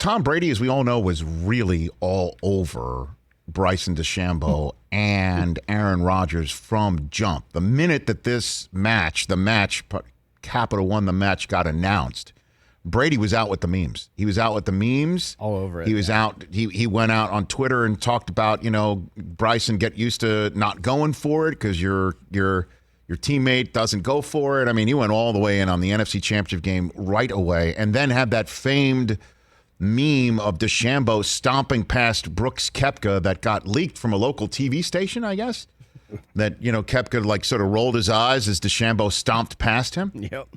Tom Brady, as we all know, was really all over Bryson DeChambeau and Aaron Rodgers from jump. The minute that this match, Capital One, the match got announced, Brady was out with the memes. He was out with the memes. All over it. He was out. He went out on Twitter and talked about, Bryson, get used to not going for it because your teammate doesn't go for it. I mean, he went all the way in on the NFC Championship game right away, and then had that famed meme of DeChambeau stomping past Brooks Koepka that got leaked from a local TV station, I guess. That, Koepka sort of rolled his eyes as DeChambeau stomped past him. Yep.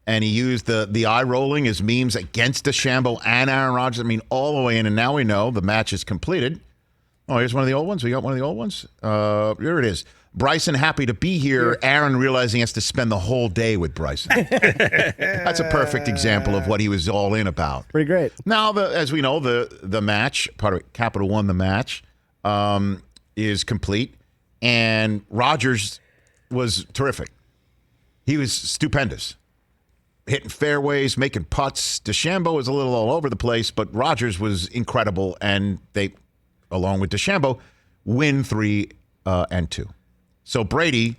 And he used the eye rolling as memes against DeChambeau and Aaron Rodgers. I mean, all the way in. And now we know the match is completed. Oh, here's one of the old ones. We got one of the old ones. Here it is. Bryson happy to be here. Aaron realizing he has to spend the whole day with Bryson. That's a perfect example of what he was all in about. Pretty great. Now, as we know, the match, part of Capital One, the match, is complete. And Rodgers was terrific. He was stupendous. Hitting fairways, making putts. DeChambeau was a little all over the place, but Rodgers was incredible. And they, along with DeChambeau, win 3-2. So Brady,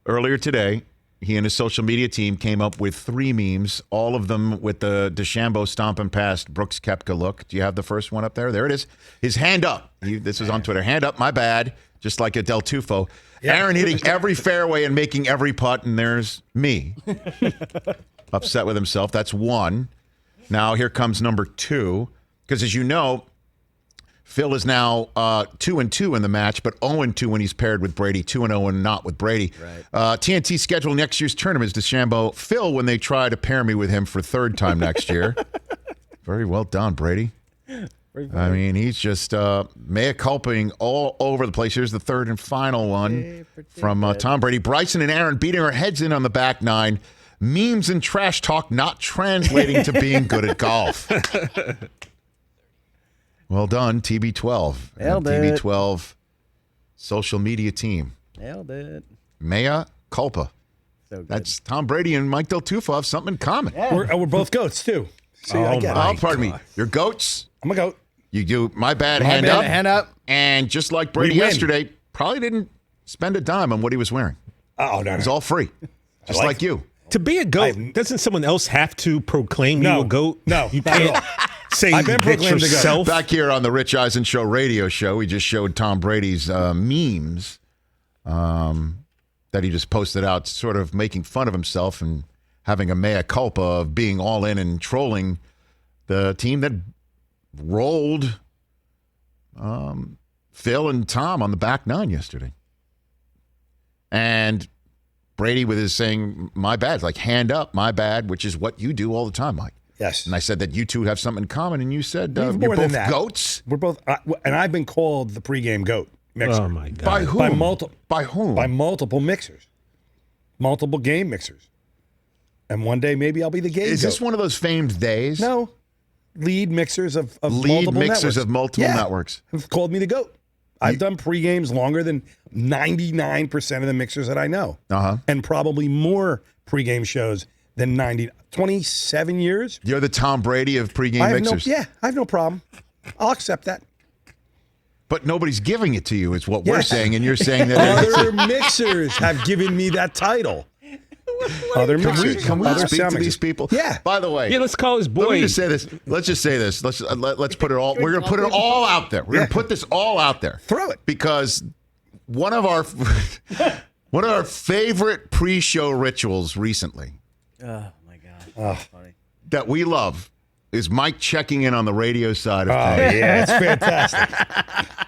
earlier today, he and his social media team came up with 3 memes, all of them with the DeChambeau stomping past Brooks Koepka look. Do you have the first one up there? There it is. His hand up. This is on Twitter. Hand up, my bad. Just like a Del Tufo. Yeah. Aaron hitting every fairway and making every putt, and there's me. Upset with himself. That's 1. Now here comes number 2. Because as you know, Phil is now 2-2 in the match, but 0-2 when he's paired with Brady, 2-0 and not with Brady. Right. TNT schedule next year's tournament is DeChambeau. Phil, when they try to pair me with him for 3rd time next year. Very well done, Brady. I mean, he's just mea culpaing all over the place. Here's the 3rd and final one from Tom Brady. Bryson and Aaron beating our heads in on the back 9. Memes and trash talk not translating to being good at golf. Well done, TB12. Nailed it. TB12 social media team. Nailed it. Mea culpa. So good. That's Tom Brady and Mike Del Tufo have something in common. Yeah. We're both goats, too. See, I get it. Oh, pardon me. You're goats. I'm a goat. You do my bad, hand up. Hand up. And just like Brady yesterday, probably didn't spend a dime on what he was wearing. Oh, no. It was all free. Just like you. To be a goat, doesn't someone else have to proclaim you a goat? No. You can't say I've been proclaimed a goat. Back here on the Rich Eisen Show radio show, we just showed Tom Brady's memes that he just posted out, sort of making fun of himself and having a mea culpa of being all in and trolling the team that rolled Phil and Tom on the back 9 yesterday. And Brady with his saying, my bad, like hand up, my bad, which is what you do all the time, Mike. Yes. And I said that you two have something in common, and you said you're more than both that. goats? We're both, and I've been called the pregame goat mixer. Oh, my God. By whom? By whom? By multiple mixers. Multiple game mixers. And one day maybe I'll be the game Is goat. this one of those famed days? No. Lead mixers of Lead multiple mixers networks. of multiple networks. Have called me the GOAT. I've done pre-games longer than 99% of the mixers that I know. Uh-huh. And probably more pre-game shows than 27 years. You're the Tom Brady of pregame mixers. I have no problem. I'll accept that. But nobody's giving it to you is what we're saying, and you're saying that Other mixers have given me that title. Other mixers. Can we Other speak sound to these mixers. people? Yeah. By the way, Yeah, let's call his boy. let me just say this. Let's just say this. Let's put it all. We're going to put it all out there. We're going to put this all out there. Throw it. Because one of our favorite pre-show rituals recently. Oh, my God. That's funny. That we love is Mike checking in on the radio side of Oh, things. yeah. It's fantastic.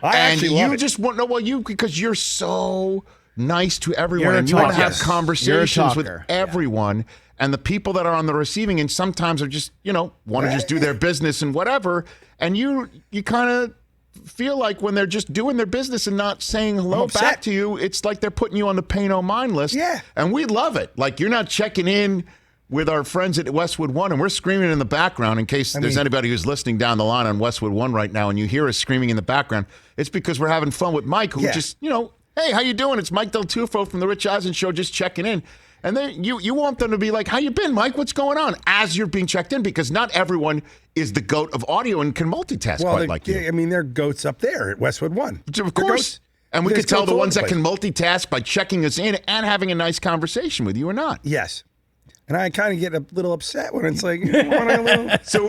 I And actually love you it. just want to know, well, because you're so nice to everyone, You're a and you want to talker. have conversations with You're a talker. everyone, and the people that are on the receiving end sometimes are just, want to just do their business and whatever, and you kind of feel like when they're just doing their business and not saying hello back to you, it's like they're putting you on the pay no mind list. Yeah. And we love it. Like, you're not checking in with our friends at Westwood One, and we're screaming in the background in case there's anybody who's listening down the line on Westwood One right now, and you hear us screaming in the background. It's because we're having fun with Mike, who just, hey, how you doing? It's Mike Del Tufo from the Rich Eisen Show, just checking in. And then you want them to be like, how you been, Mike? What's going on? As you're being checked in, because not everyone is the GOAT of audio and can multitask quite like you. I mean, they're goats up there at Westwood One. Of course. And we could tell the ones that can multitask by checking us in and having a nice conversation with you or not. Yes. And I kind of get a little upset when it's like, I want a little, so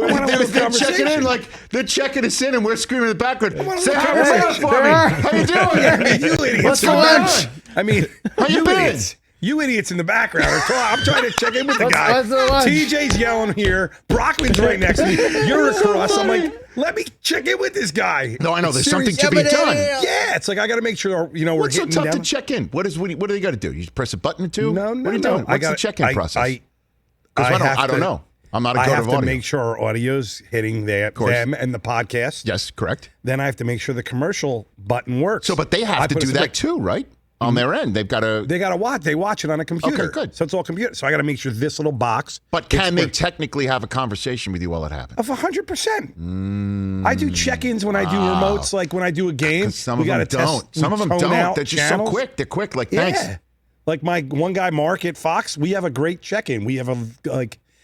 they're checking in, like they're checking us in, and we're screaming in the background. Say hi for me. How you doing? You idiots. What's going on? I mean, how you been? Idiots. You idiots in the background. I'm trying to check in with the guy. TJ's yelling here. Brockman's right next to me. You're across. I'm like, let me check in with this guy. No, I know. There's something to be done. Yeah, it's like I got to make sure, we're What's so hitting tough down. to check in? What do they got to do? You just press a button or two? No. What are you doing? What's the check-in process? I don't know. I'm not a I GOAT have of to audio. make sure our audio's hitting them and the podcast. Yes, correct. Then I have to make sure the commercial button works. So, but they have to do that too, right? On their end, they've got to. They got to watch. They watch it on a computer. Okay, good. So it's all computer. So I got to make sure this little box. But can they technically have a conversation with you while it happens? Of 100%. I do check-ins when I do remotes, like when I do a game. Some of them don't. Some of them don't. They're just so quick. They're quick. Like, thanks. Yeah. Like my one guy, Mark at Fox, we have a great check-in. We have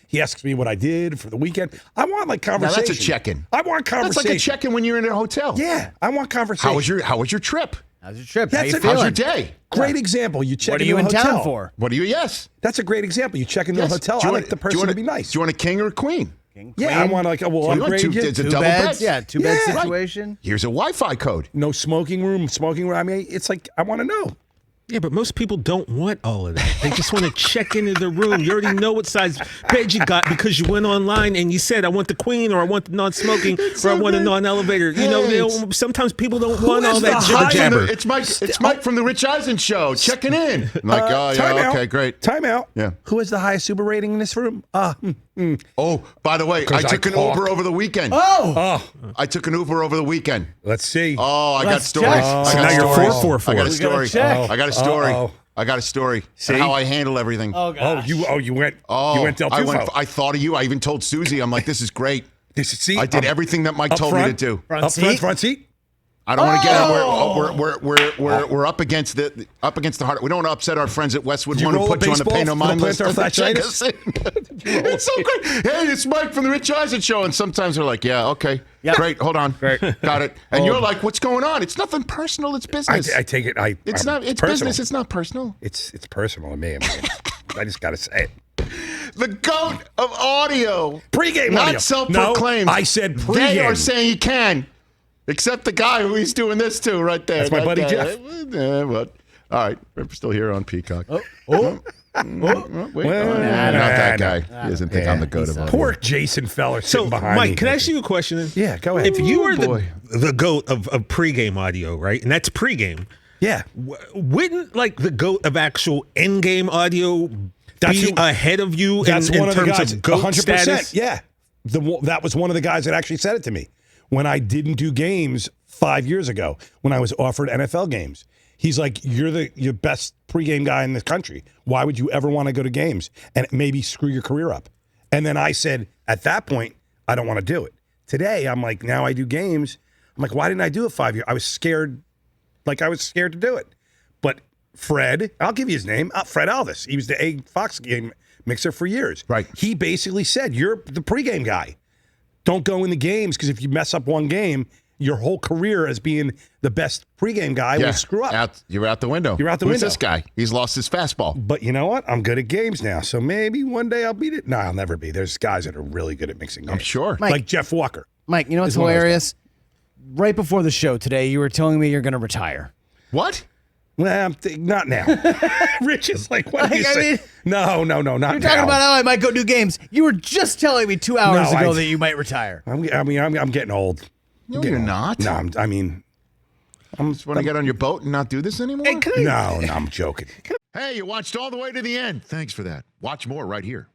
he asks me what I did for the weekend. I want conversation. Now that's a check-in. I want conversation. That's like a check-in when you're in a hotel. Yeah, I want conversation. How was your trip? How's your trip? That's How you feeling? How's your day? Great example. You check What are in you the in hotel. town for? What do you? Yes. That's a great example. You check in the hotel. I like the person to be nice. Do you want a king or a queen? Yeah, I want we'll upgrade you. It's a Two double beds? bed. Yeah, two-bed Yeah. situation. Here's a Wi-Fi code. No smoking room. I mean, it's like I want to know. Yeah, but most people don't want all of that. They just want to check into the room. You already know what size bed you got because you went online and you said, I want the queen, or I want the non-smoking, or I want a non-elevator. You know, sometimes people don't want all that jibber-jabber. It's Mike from the Rich Eisen Show checking in. I'm like, oh, yeah, okay, great. Time out. Yeah. Who has the highest Uber rating in this room? Oh, by the way, I took an Uber over the weekend. I took an Uber over the weekend. Let's see. Oh, I got stories. check. I So got now you're stories. 444. I got a story. check. I got a story. Uh-oh. I got a story. See? And how I handle everything. Oh, gosh. You went Del I Tufo. I thought of you. I even told Susie. I'm like, this is great. See, I did everything that Mike up told me to front? do. Front seat. I don't want to get up. We're up against the heart. We don't want to upset our friends at Westwood. Did you Want to roll a put you on the baseball pay no for the mind list. plantar Check fasciitis? us in. It's so great. Hey, it's Mike from the Rich Eisen Show, and sometimes they're like, "Yeah, okay, great, hold on, got it." And you're like, "What's going on?" It's nothing personal. It's business. I take it. It's I'm not. It's personal. business. It's not personal. It's personal to me. I mean, I just got to say it. The GOAT of audio. Pre-game not audio. self-proclaimed. No, I said pre-game. They are saying he can, except the guy who he's doing this to right there. That's my buddy guy. Jeff. But all right, we're still here on Peacock. Oh. Wait, Well, not that guy. He doesn't think I'm the GOAT of audio. Poor Jason Feller sitting So, behind me. Mike, can I ask you a question? Yeah, go ahead. If you were boy. the GOAT of pregame audio, right, and that's pregame, Yeah. wouldn't the GOAT of actual in-game audio be ahead of you in That's one of the terms guys. of GOAT 100%. status? Yeah. That was one of the guys that actually said it to me when I didn't do games 5 years ago when I was offered NFL games. He's like, you're your best pregame guy in the country. Why would you ever want to go to games and maybe screw your career up? And then I said, at that point, I don't want to do it. Today, I'm like, now I do games. I'm like, why didn't I do it 5 years? I was scared. I was scared to do it. But Fred, I'll give you his name, Fred Alvis. He was the Fox game mixer for years. Right. He basically said, you're the pregame guy. Don't go in the games because if you mess up one game, your whole career as being the best pregame guy will screw up. You're out the window. You're out the Who's window. this guy? He's lost his fastball. But you know what? I'm good at games now. So maybe one day I'll beat it. No, I'll never be. There's guys that are really good at mixing games. I'm sure. Mike. Like Jeff Walker. Mike, you know what's Is one of those hilarious? Right before the show today, you were telling me you're going to retire. What? Well, not now. Rich is like, what do you say? No, not You're now. talking about how I might go do games. You were just telling me 2 hours No, ago I- that you might retire. I'm getting old. No, you're not. No, Just want to get on your boat and not do this anymore? no, I'm joking. Hey, you watched all the way to the end. Thanks for that. Watch more right here.